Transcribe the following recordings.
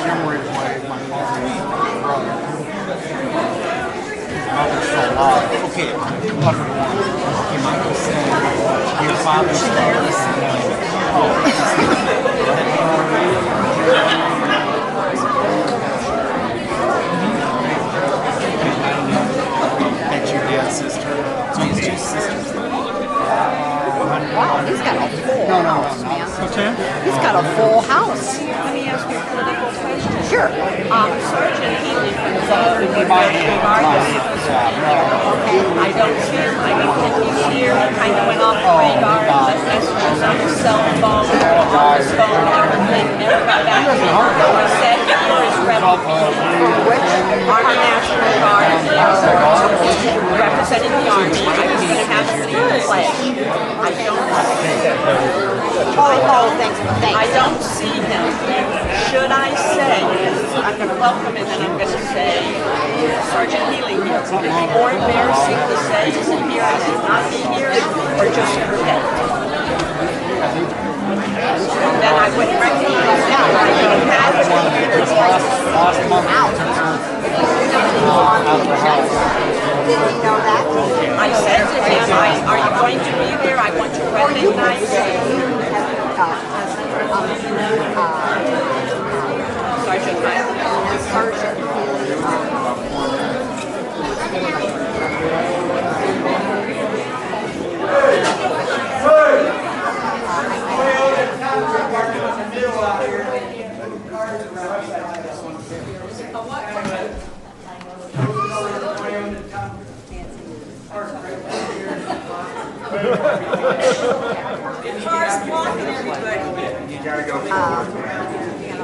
Jim Ridgeway, my father's brother. His mother's still alive. Okay, Puffer one. Okay, Michael said your father's still alive. That's your dad's sister. So he has two sisters. Wow, he's got a full house, man. What's that? He's got a full house. Let me ask you a political question. Sure. Sergeant Healy from the I don't see him. I mean, he's here. He kind of went off the radar. Left messages on his cell phone, on his phone, everything. Never got back to me. He said he was rebel. Army National Guard, representing the Army. I was going to have a secret flag. I don't see him. I don't see him. Should I say, I'm going to welcome him and I'm going to say, Sergeant Healy, is it more embarrassing to say, is he here, is he not here, or just forget it? Then I wouldn't recognize him. I don't have him. Last month, Out of the house. Did he know that? I said to him, are you going to be there? I want to recognize you. Sergeant Healy. Sergeant Car's blocking everybody. you gotta go.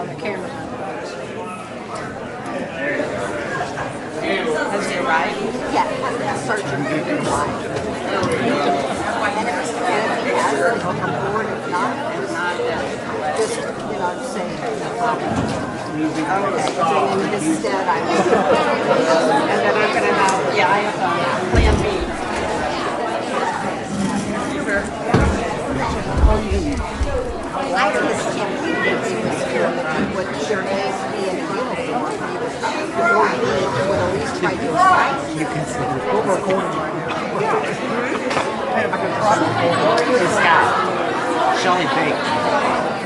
the camera. Has he arrived? Yeah, Sergeant Healy. And if he has it, he'll come forward. If not, just, say, okay, so in his stead, I will. And then I'm going to have, I have plan B. I just can't believe he was here with your name being in uniform. Before he would at least try to advise you. We're recording right now. I can probably this guy, Shelly Bake.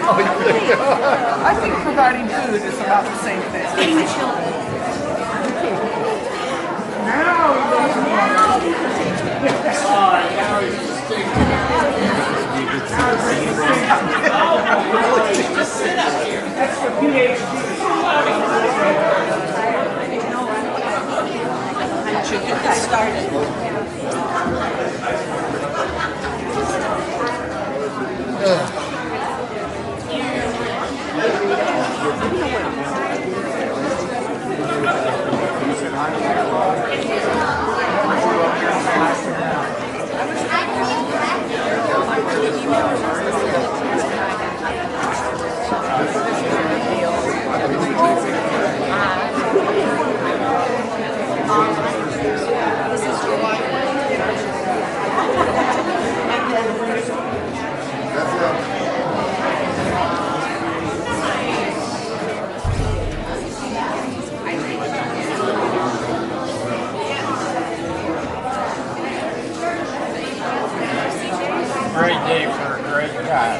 I think providing food is about the same thing. Just sit up here. That's for PhD. I should get this started. Great day for a great guy.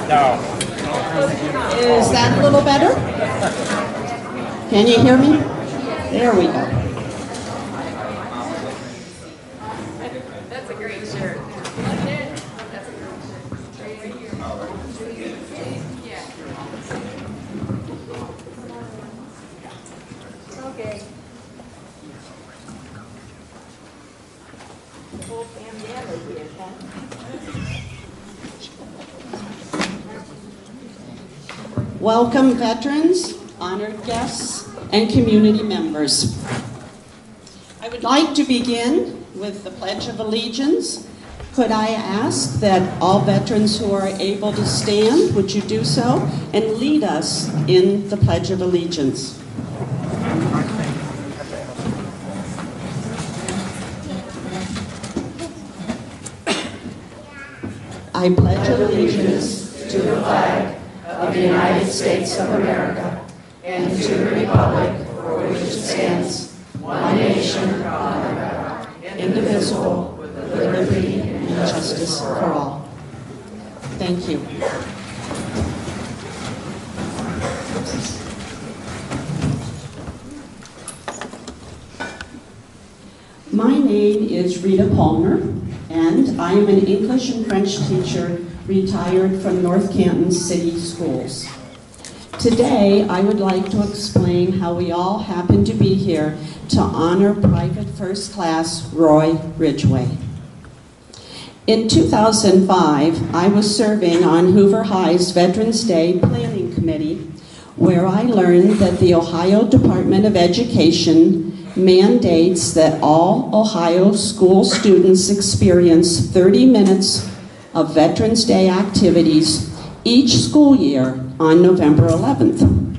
No. Is that a little better? Can you hear me? There we go. That's a great shirt. Okay. The whole family here, huh? Welcome, veterans, honored guests, and community members. I would like to begin with the Pledge of Allegiance. Could I ask that all veterans who are able to stand, would you do so, and lead us in the Pledge of Allegiance? I pledge allegiance to the flag of the United States of America and to the republic for which it stands, one nation, under God, indivisible, with liberty and justice for all. Thank you. My name is Rita Palmer, and I am an English and French teacher retired from North Canton City Schools. Today, I would like to explain how we all happen to be here to honor Private First Class Roy Ridgeway. In 2005, I was serving on Hoover High's Veterans Day Planning Committee, where I learned that the Ohio Department of Education mandates that all Ohio school students experience 30 minutes of Veterans Day activities each school year on November 11th.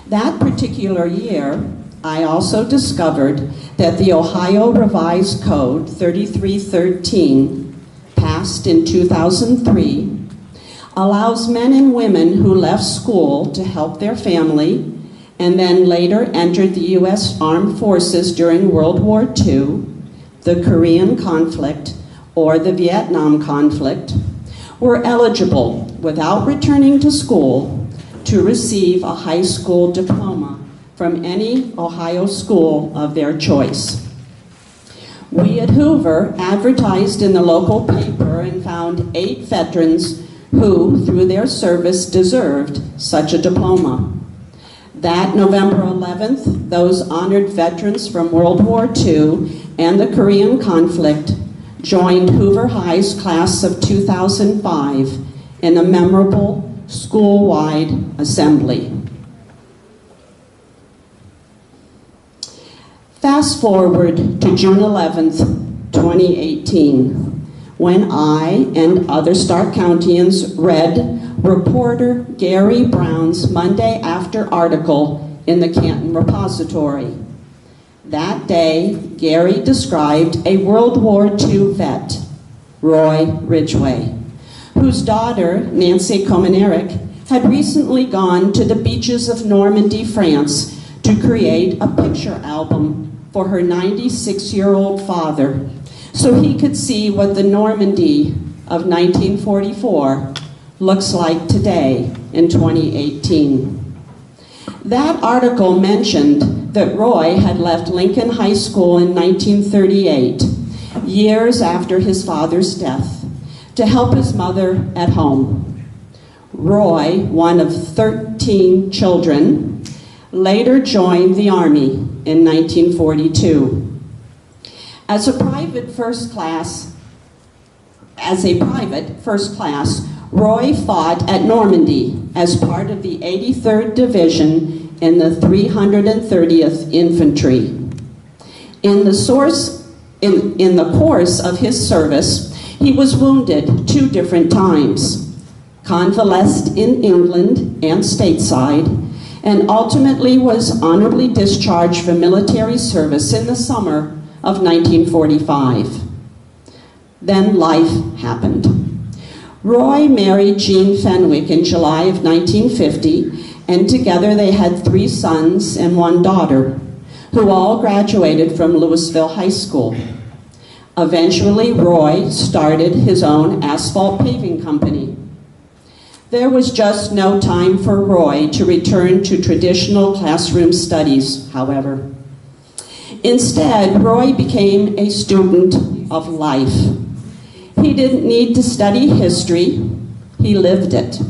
That particular year, I also discovered that the Ohio Revised Code 3313, passed in 2003, allows men and women who left school to help their family and then later entered the U.S. Armed Forces during World War II, the Korean conflict, or the Vietnam conflict, were eligible, without returning to school, to receive a high school diploma from any Ohio school of their choice. We at Hoover advertised in the local paper and found 8 veterans who, through their service, deserved such a diploma. That November 11th, those honored veterans from World War II and the Korean conflict joined Hoover High's class of 2005 in a memorable school-wide assembly. Fast forward to June 11th, 2018, when I and other Stark Countyans read reporter Gary Brown's Monday After article in the Canton Repository. That day, Gary described a World War II vet, Roy Ridgeway, whose daughter, Nancy Komenerick, had recently gone to the beaches of Normandy, France, to create a picture album for her 96-year-old father, so he could see what the Normandy of 1944 looks like today in 2018. That article mentioned that Roy had left Lincoln High School in 1938, years after his father's death, to help his mother at home. Roy, one of 13 children, later joined the Army in 1942. As a private first class, Roy fought at Normandy as part of the 83rd Division in the 330th Infantry. In the course of his service, he was wounded 2 different times, convalesced in England and stateside, and ultimately was honorably discharged from military service in the summer of 1945. Then life happened. Roy married Jean Fenwick in July of 1950, and together they had 3 sons and 1 daughter, who all graduated from Louisville High School. Eventually, Roy started his own asphalt paving company. There was just no time for Roy to return to traditional classroom studies, however. Instead, Roy became a student of life. He didn't need to study history, he lived it.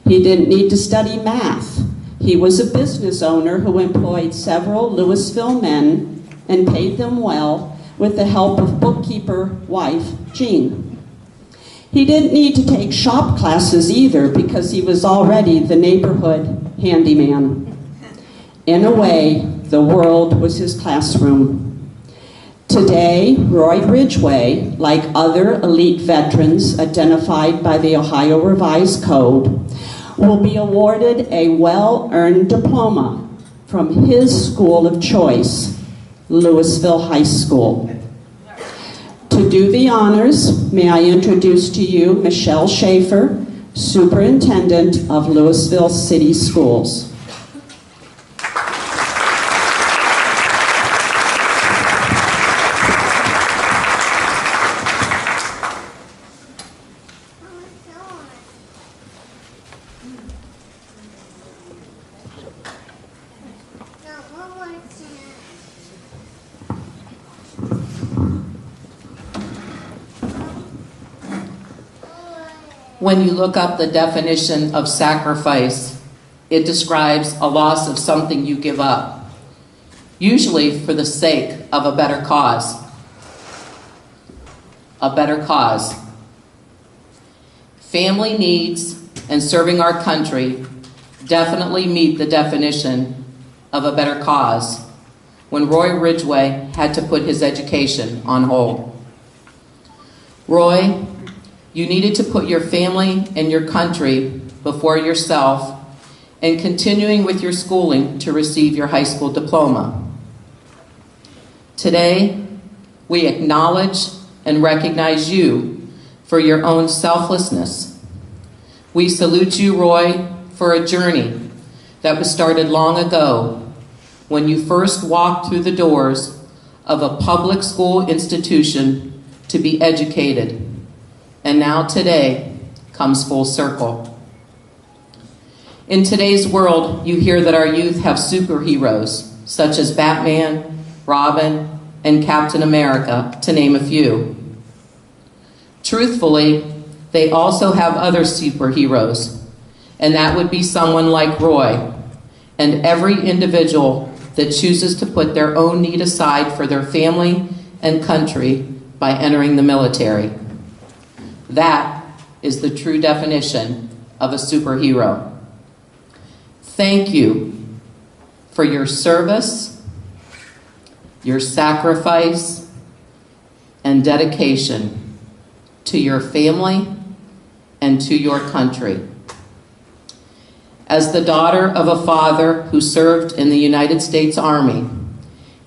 He didn't need to study math. He was a business owner who employed several Louisville men and paid them well with the help of bookkeeper wife, Jean. He didn't need to take shop classes either because he was already the neighborhood handyman. In a way, the world was his classroom. Today, Roy Ridgeway, like other elite veterans identified by the Ohio Revised Code, will be awarded a well-earned diploma from his school of choice, Louisville High School. To do the honors, may I introduce to you Michelle Schaefer, Superintendent of Louisville City Schools. When you look up the definition of sacrifice, it describes a loss of something you give up, usually for the sake of a better cause. A better cause. Family needs and serving our country definitely meet the definition of a better cause when Roy Ridgeway had to put his education on hold. Roy, you needed to put your family and your country before yourself and continuing with your schooling to receive your high school diploma. Today, we acknowledge and recognize you for your own selflessness. We salute you, Roy, for a journey that was started long ago when you first walked through the doors of a public school institution to be educated. And now today comes full circle. In today's world, you hear that our youth have superheroes, such as Batman, Robin, and Captain America, to name a few. Truthfully, they also have other superheroes, and that would be someone like Roy, and every individual that chooses to put their own need aside for their family and country by entering the military. That is the true definition of a superhero. Thank you for your service, your sacrifice, and dedication to your family and to your country. As the daughter of a father who served in the United States Army,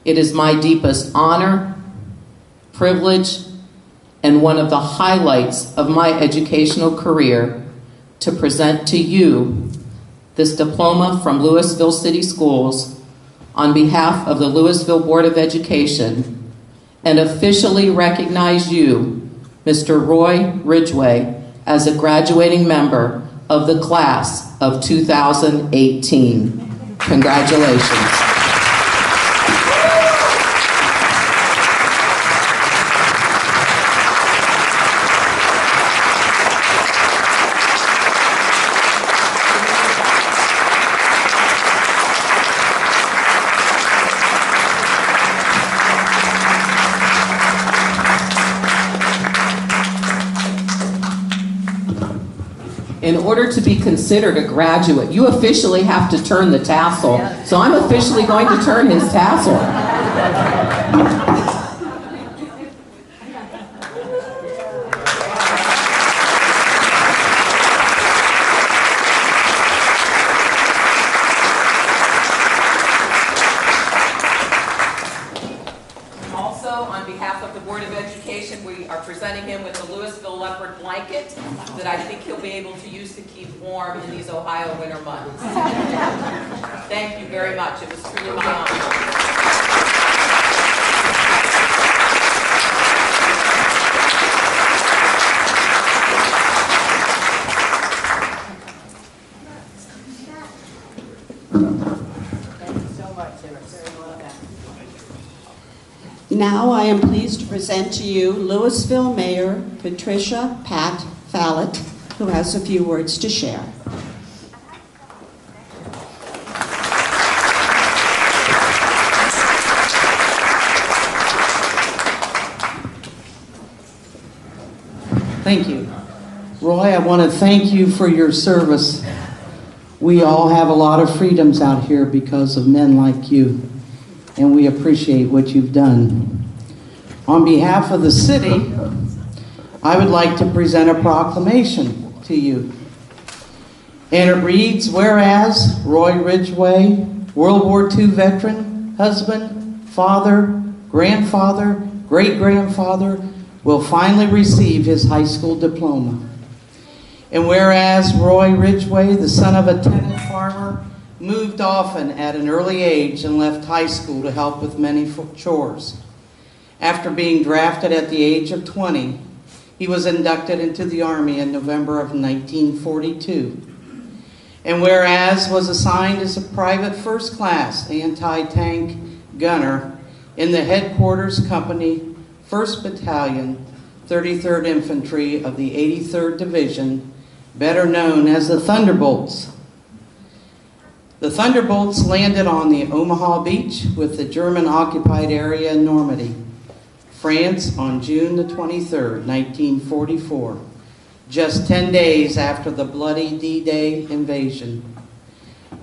it is my deepest honor, privilege, and one of the highlights of my educational career to present to you this diploma from Louisville City Schools on behalf of the Louisville Board of Education and officially recognize you, Mr. Roy Ridgeway, as a graduating member of the class of 2018. Congratulations. In order to be considered a graduate, you officially have to turn the tassel. So I'm officially going to turn his tassel. Also, on behalf of the Board of Education, we are presenting him with the Louisville leopard blanket that I think he'll be able to use to keep warm in these Ohio winter months. Thank you very much. It was truly my honor. Thank you so much. They were very well done. Now I am pleased to present to you Louisville Mayor Patricia "Pat" Fallett, who has a few words to share. Thank you. Roy, I want to thank you for your service. We all have a lot of freedoms out here because of men like you, and we appreciate what you've done. On behalf of the city, I would like to present a proclamation to you. And it reads, whereas Roy Ridgeway, World War II veteran, husband, father, grandfather, great-grandfather, will finally receive his high school diploma. And whereas Roy Ridgeway, the son of a tenant farmer, moved often at an early age and left high school to help with many chores. After being drafted at the age of 20, he was inducted into the Army in November of 1942. And whereas was assigned as a private first class anti-tank gunner in the headquarters company 1st Battalion, 33rd Infantry of the 83rd Division, better known as the Thunderbolts. The Thunderbolts landed on the Omaha Beach with the German-occupied area in Normandy, France on June the 23rd, 1944, just 10 days after the bloody D-Day invasion.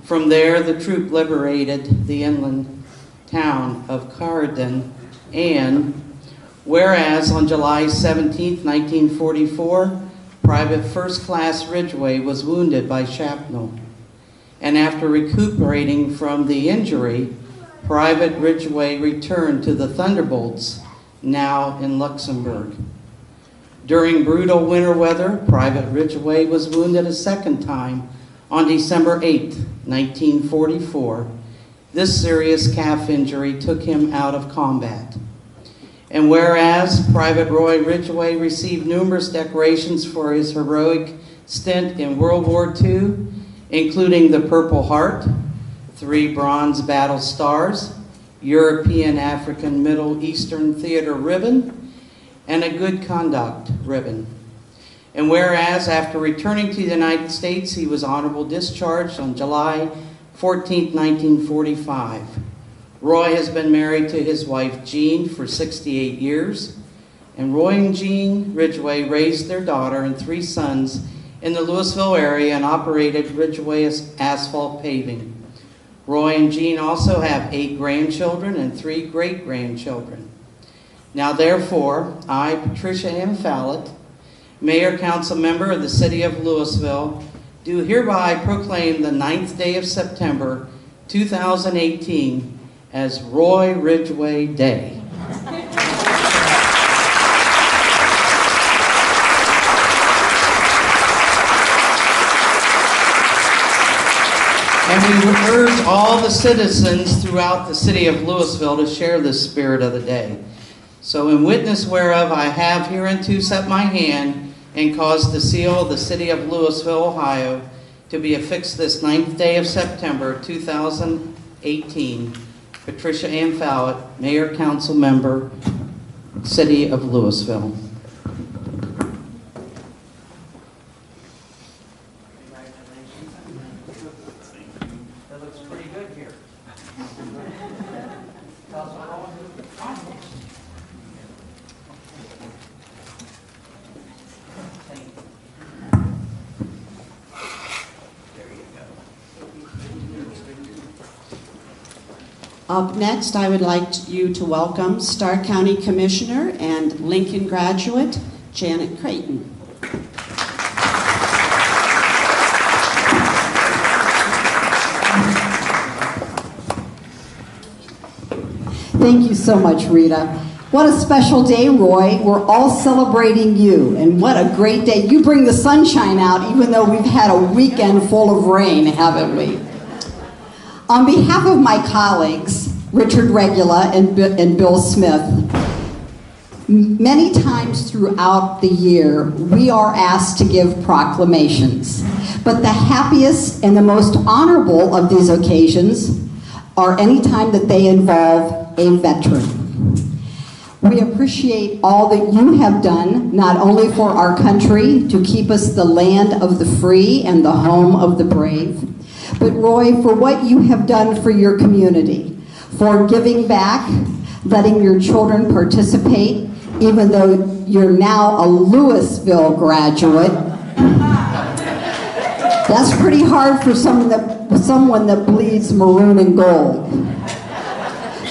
From there, the troop liberated the inland town of Carden, and whereas on July 17, 1944, Private First Class Ridgeway was wounded by shrapnel. And after recuperating from the injury, Private Ridgeway returned to the Thunderbolts, now in Luxembourg. During brutal winter weather, Private Ridgeway was wounded a second time on December 8, 1944. This serious calf injury took him out of combat. And whereas Private Roy Ridgeway received numerous decorations for his heroic stint in World War II, including the Purple Heart, 3 Bronze Battle Stars, European, African, Middle Eastern Theater Ribbon, and a Good Conduct Ribbon. And whereas after returning to the United States, he was honorable discharged on July 14, 1945. Roy has been married to his wife, Jean, for 68 years, and Roy and Jean Ridgeway raised their daughter and 3 sons in the Louisville area and operated Ridgeway Asphalt Paving. Roy and Jean also have 8 grandchildren and 3 great-grandchildren. Now therefore, I, Patricia M. Fallett, Mayor Council Member of the City of Louisville, do hereby proclaim the 9th day of September, 2018, as Roy Ridgeway Day. And we would urge all the citizens throughout the city of Louisville to share this spirit of the day. So in witness whereof I have hereunto set my hand and caused the seal of the city of Louisville, Ohio, to be affixed this 9th day of September 2018. Patricia Ann Fallett, Mayor Council Member, City of Louisville. That looks pretty good here. Up next, I would like you to welcome Starr County Commissioner and Lincoln graduate, Janet Creighton. Thank you so much, Rita. What a special day, Roy. We're all celebrating you, and what a great day. You bring the sunshine out, even though we've had a weekend full of rain, haven't we? On behalf of my colleagues, Richard Regula and Bill Smith, many times throughout the year, we are asked to give proclamations. But the happiest and the most honorable of these occasions are any time that they involve a veteran. We appreciate all that you have done, not only for our country to keep us the land of the free and the home of the brave, but Roy, for what you have done for your community, for giving back, letting your children participate, even though you're now a Louisville graduate. That's pretty hard for someone that bleeds maroon and gold.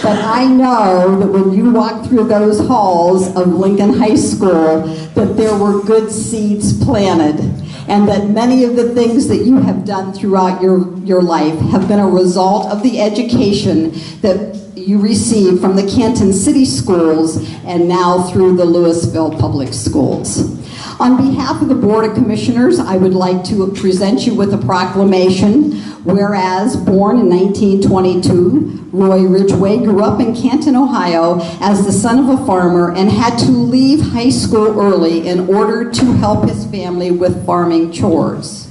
But I know that when you walk through those halls of Lincoln High School, that there were good seeds planted, and that many of the things that you have done throughout your life have been a result of the education that you received from the Canton City Schools and now through the Louisville Public Schools. On behalf of the Board of Commissioners, I would like to present you with a proclamation. Whereas, born in 1922, Roy Ridgeway grew up in Canton, Ohio as the son of a farmer and had to leave high school early in order to help his family with farming chores.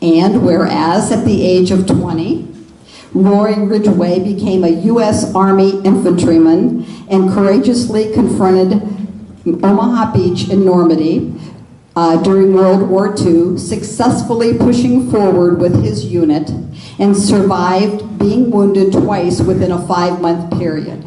And whereas, at the age of 20, Roy Ridgeway became a U.S. Army infantryman and courageously confronted Omaha Beach in Normandy during World War II, successfully pushing forward with his unit, and survived being wounded twice within a 5-month period.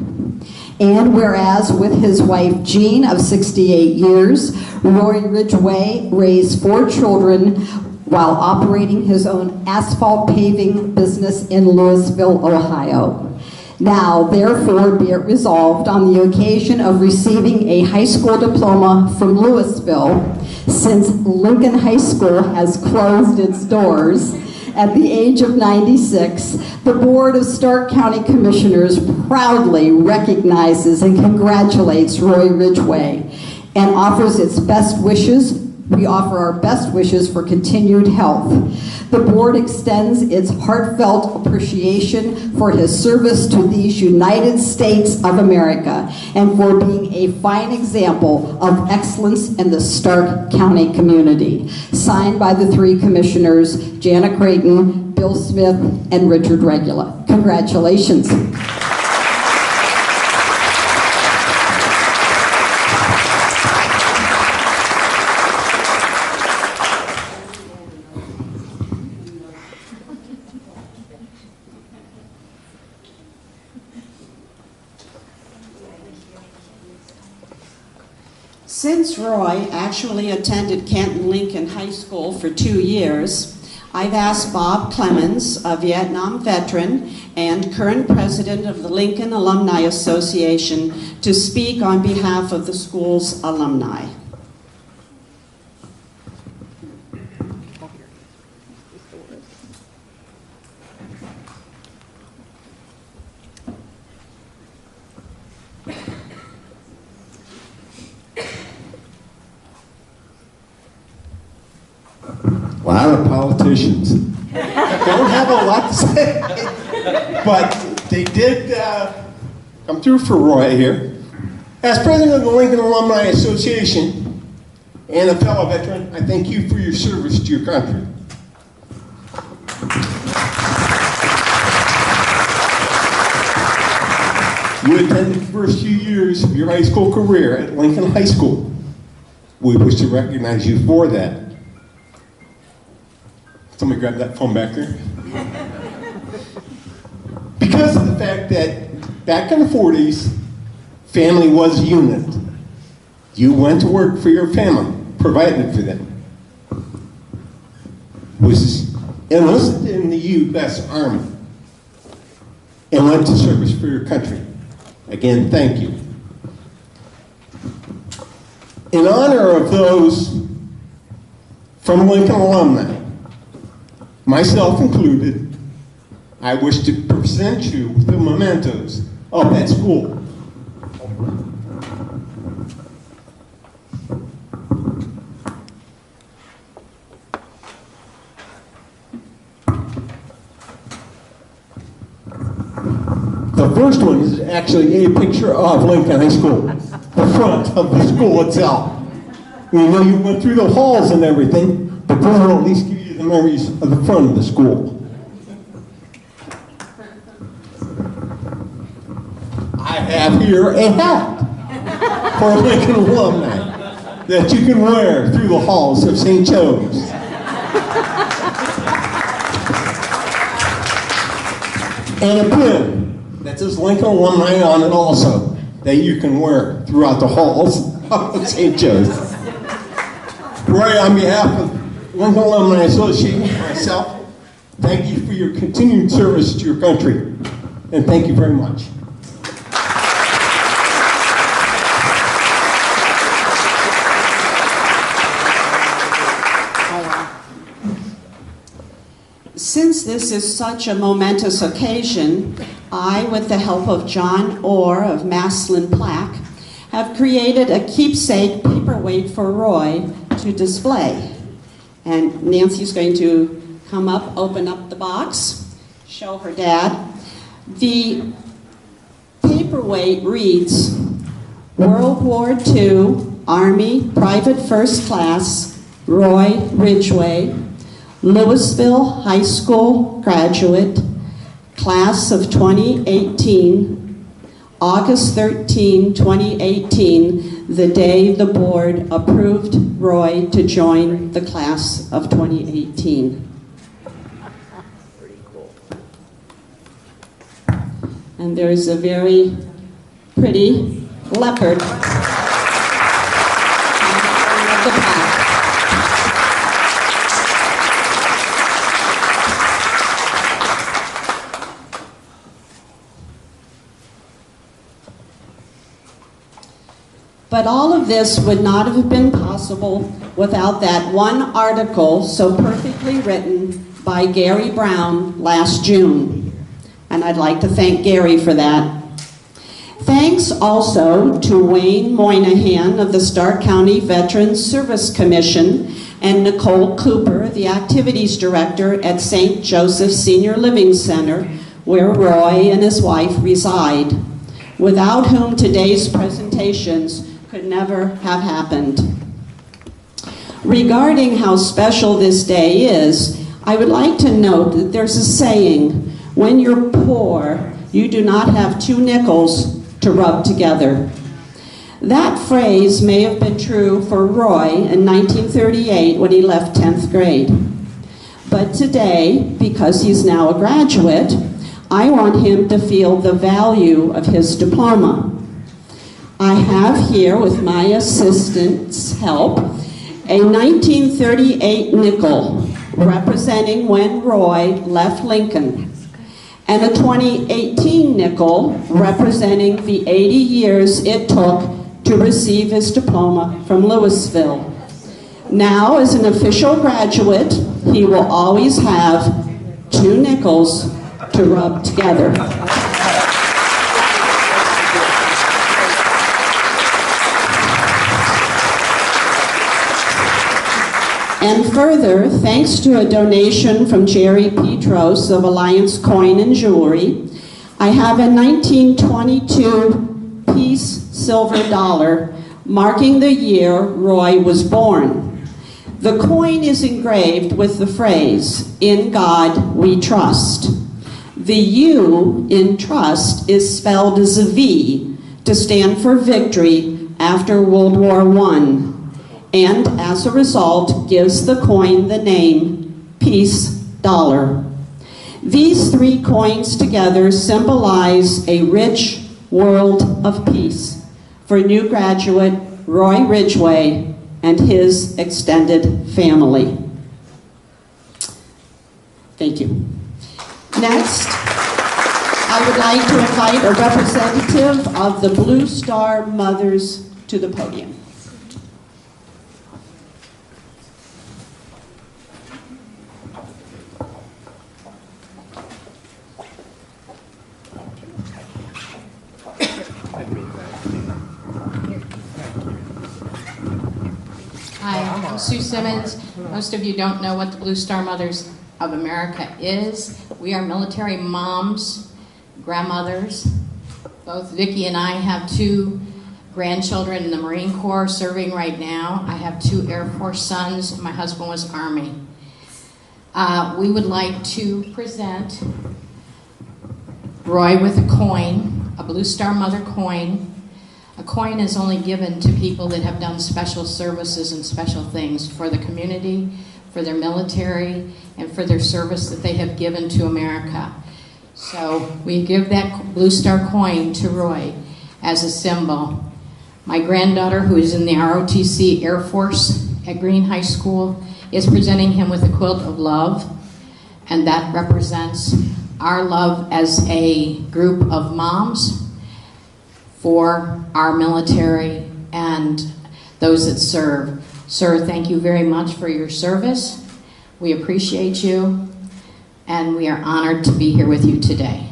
And whereas with his wife Jean of 68 years, Roy Ridgeway raised 4 children while operating his own asphalt paving business in Louisville, Ohio. Now, therefore, be it resolved on the occasion of receiving a high school diploma from Louisville, since Lincoln High School has closed its doors at the age of 96, the Board of Stark County Commissioners proudly recognizes and congratulates Roy Ridgeway and offers its best wishes. We offer our best wishes for continued health. The board extends its heartfelt appreciation for his service to these United States of America and for being a fine example of excellence in the Stark County community. Signed by the 3 commissioners, Jana Creighton, Bill Smith, and Richard Regula. Congratulations. Since Roy actually attended Canton Lincoln High School for 2 years, I've asked Bob Clemens, a Vietnam veteran and current president of the Lincoln Alumni Association, to speak on behalf of the school's alumni. A lot of politicians don't have a lot to say, but they did come through for Roy here. As president of the Lincoln Alumni Association and a fellow veteran, I thank you for your service to your country. You attended the first few years of your high school career at Lincoln High School. We wish to recognize you for that. Somebody grab that phone back there. Because of the fact that back in the 40s, family was a unit. You went to work for your family, provided for them. Was enlisted in the U.S. Army and went to service for your country. Again, thank you. In honor of those from Lincoln alumni, myself included, I wish to present you with the mementos of that school. The first one is actually a picture of Lincoln High School, the front of the school itself. We know you went through the halls and everything, but we'll at least give you the memories of the front of the school. I have here a hat for Lincoln alumni that you can wear through the halls of St. Joe's. And a pin that says Lincoln alumni on it also, that you can wear throughout the halls of St. Joe's. Roy, on behalf of Lincoln Alumni Association and myself, thank you for your continued service to your country, and thank you very much. Since this is such a momentous occasion, I, with the help of John Orr of Maslin Plaque, have created a keepsake paperweight for Roy to display. And Nancy's going to come up, open up the box, show her dad. The paperweight reads, World War II Army Private First Class Roy Ridgeway, Louisville High School graduate, class of 2018, August 13, 2018, the day the board approved Roy to join the class of 2018. And there's a very pretty leopard on the back. But all of this would not have been possible without that one article so perfectly written by Gary Brown last June. And I'd like to thank Gary for that. Thanks also to Wayne Moynihan of the Stark County Veterans Service Commission and Nicole Cooper, the Activities Director at St. Joseph Senior Living Center, where Roy and his wife reside, without whom today's presentations could never have happened. Regarding how special this day is, I would like to note that there's a saying, when you're poor, you do not have two nickels to rub together. That phrase may have been true for Roy in 1938 when he left 10th grade. But today, because he's now a graduate, I want him to feel the value of his diploma. I have here, with my assistant's help, a 1938 nickel representing when Roy left Lincoln, and a 2018 nickel representing the 80 years it took to receive his diploma from Louisville. Now, as an official graduate, he will always have two nickels to rub together. And further, thanks to a donation from Jerry Petros of Alliance Coin and Jewelry, I have a 1922 piece silver dollar marking the year Roy was born. The coin is engraved with the phrase, "In God we trust." The U in trust is spelled as a V to stand for victory after World War I, and as a result gives the coin the name Peace Dollar. These three coins together symbolize a rich world of peace for new graduate Roy Ridgeway and his extended family. Thank you. Next, I would like to invite a representative of the Blue Star Mothers to the podium. Hi, I'm Sue Simmons. Most of you don't know what the Blue Star Mothers of America is. We are military moms, grandmothers. Both Vicki and I have two grandchildren in the Marine Corps serving right now. I have two Air Force sons. My husband was Army. We would like to present Roy with a coin, a Blue Star Mother coin. A coin is only given to people that have done special services and special things for the community, for their military, and for their service that they have given to America. So we give that Blue Star coin to Roy as a symbol. My granddaughter, who is in the ROTC Air Force at Green High School, is presenting him with a quilt of love, and that represents our love as a group of moms for our military and those that serve. Sir, thank you very much for your service. We appreciate you, and we are honored to be here with you today.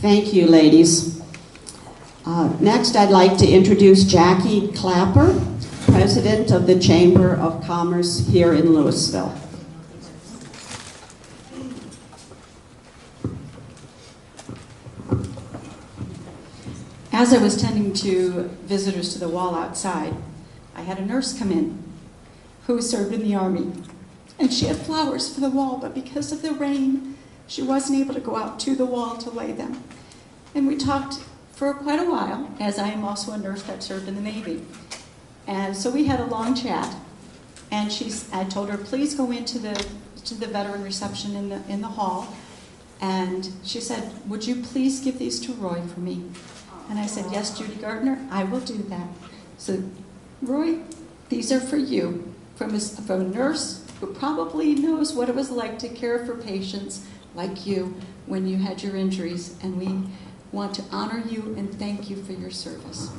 Thank you, ladies. Next, I'd like to introduce Jackie Clapper, President of the Chamber of Commerce here in Louisville. As I was tending to visitors to the wall outside, I had a nurse come in who served in the Army. And she had flowers for the wall, but because of the rain, she wasn't able to go out to the wall to lay them. And we talked for quite a while, as I am also a nurse that served in the Navy. And so we had a long chat. And I told her, please go into the veteran reception in the hall. And she said, would you please give these to Roy for me? And I said, yes, Judy Gardner, I will do that. So, Roy, these are for you, from a nurse who probably knows what it was like to care for patients like you when you had your injuries, and we want to honor you and thank you for your service.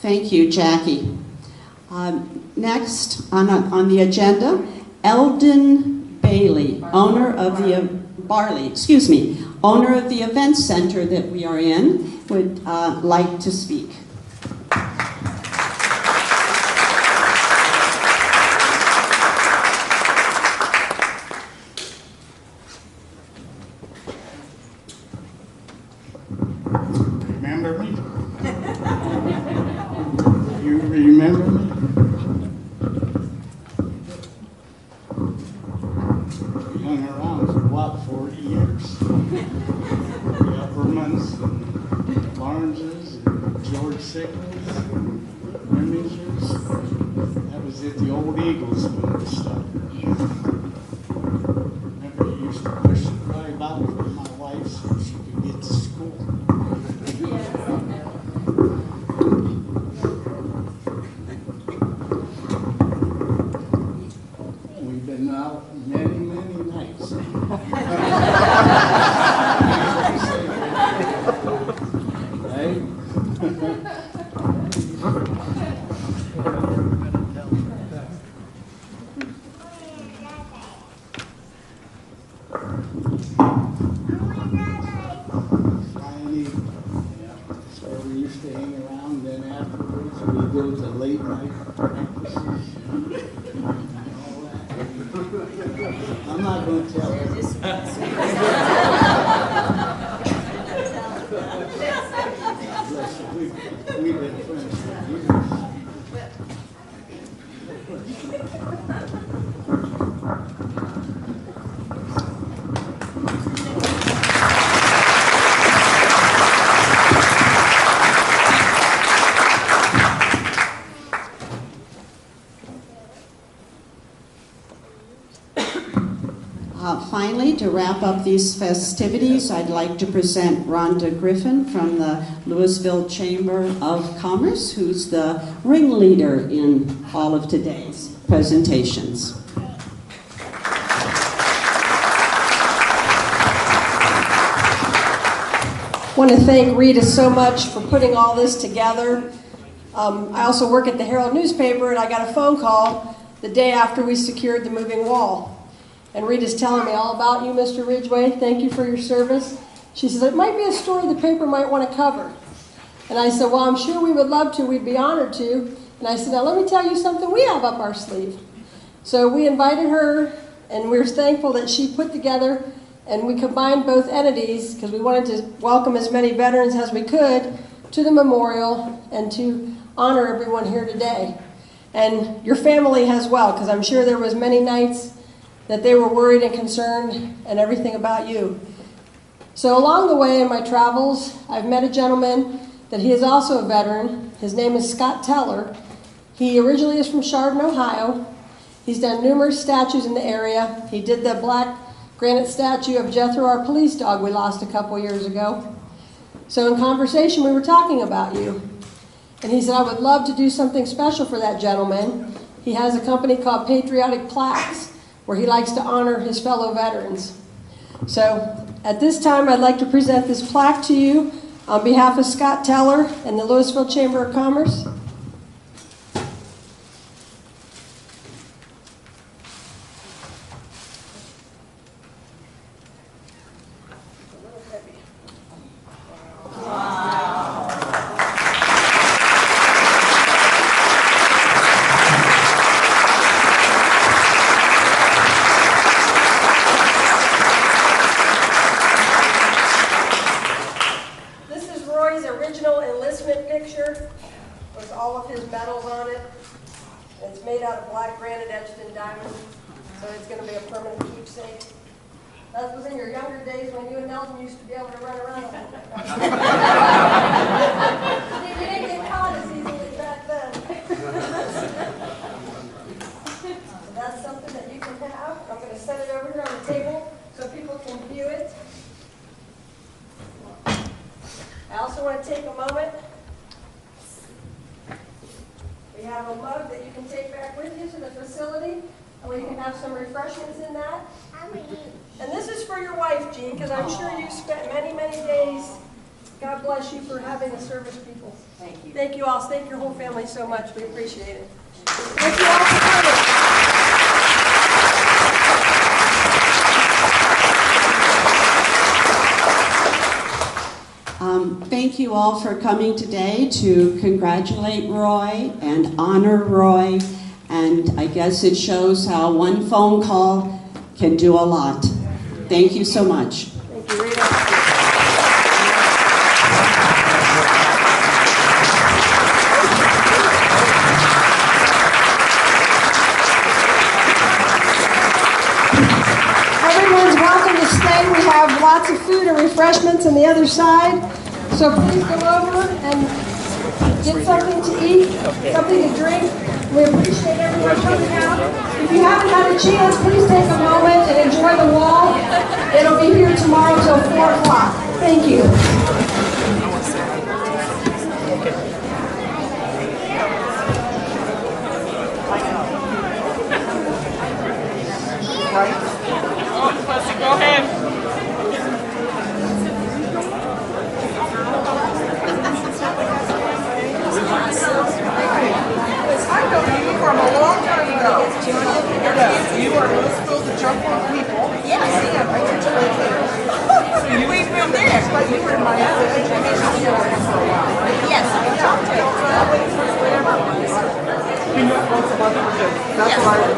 Thank you, Jackie. Next on the agenda, Eldon Bailey, owner of the event center that we are in, would like to speak. Remember me? You remember me? We hung around for what, 40 years? The Uppermans and Barneses and George Sickles and Remingers. That was at the old Eagles when we started. Remember you used to push the cry about with my wife so she could get to school. We've been out many, many nights. Right? Finally, that's where we used to hang around. Then afterwards, we go to late night practices. I'm not going to tell you. We've been friends for years. Finally, to wrap up these festivities, I'd like to present Rhonda Griffin from the Louisville Chamber of Commerce, who's the ringleader in all of today's presentations. want to thank Rita so much for putting all this together. I also work at the Herald newspaper, and I got a phone call the day after we secured the moving wall. And Rita's telling me all about you, Mr. Ridgeway. Thank you for your service. She says, it might be a story the paper might want to cover. And I said, well, I'm sure we would love to. We'd be honored to. And I said, now let me tell you something we have up our sleeve. So we invited her, and we were thankful that she put together, and we combined both entities because we wanted to welcome as many veterans as we could to the memorial and to honor everyone here today. And your family as well, because I'm sure there was many nights that they were worried and concerned and everything about you. So along the way in my travels, I've met a gentleman that he is also a veteran. His name is Scott Teller. He originally is from Chardon, Ohio. He's done numerous statues in the area. He did the black granite statue of Jethro, our police dog we lost a couple years ago. So in conversation, we were talking about you. And he said, I would love to do something special for that gentleman. He has a company called Patriotic Plaques, where he likes to honor his fellow veterans. So at this time, I'd like to present this plaque to you on behalf of Scott Teller and the Louisville Chamber of Commerce. Thank you all. Thank your whole family so much. We appreciate it. Thank you all for coming. Thank you all for coming today to congratulate Roy and honor Roy. And I guess it shows how one phone call can do a lot. Thank you so much. Thank you, Rita. We have lots of food and refreshments on the other side, so please go over and get something to eat, something to drink. We appreciate everyone coming out. If you haven't had a chance, please take a moment and enjoy the wall. It'll be here tomorrow till 4 o'clock. Thank you. Go ahead. I know you from a long time ago. Yes, you are Louisville, the Jump people. Yes. And I used to live here. So we've been there. But you were in my education for a while, right? Yes, I talked to you. You met once a month for this. That's what I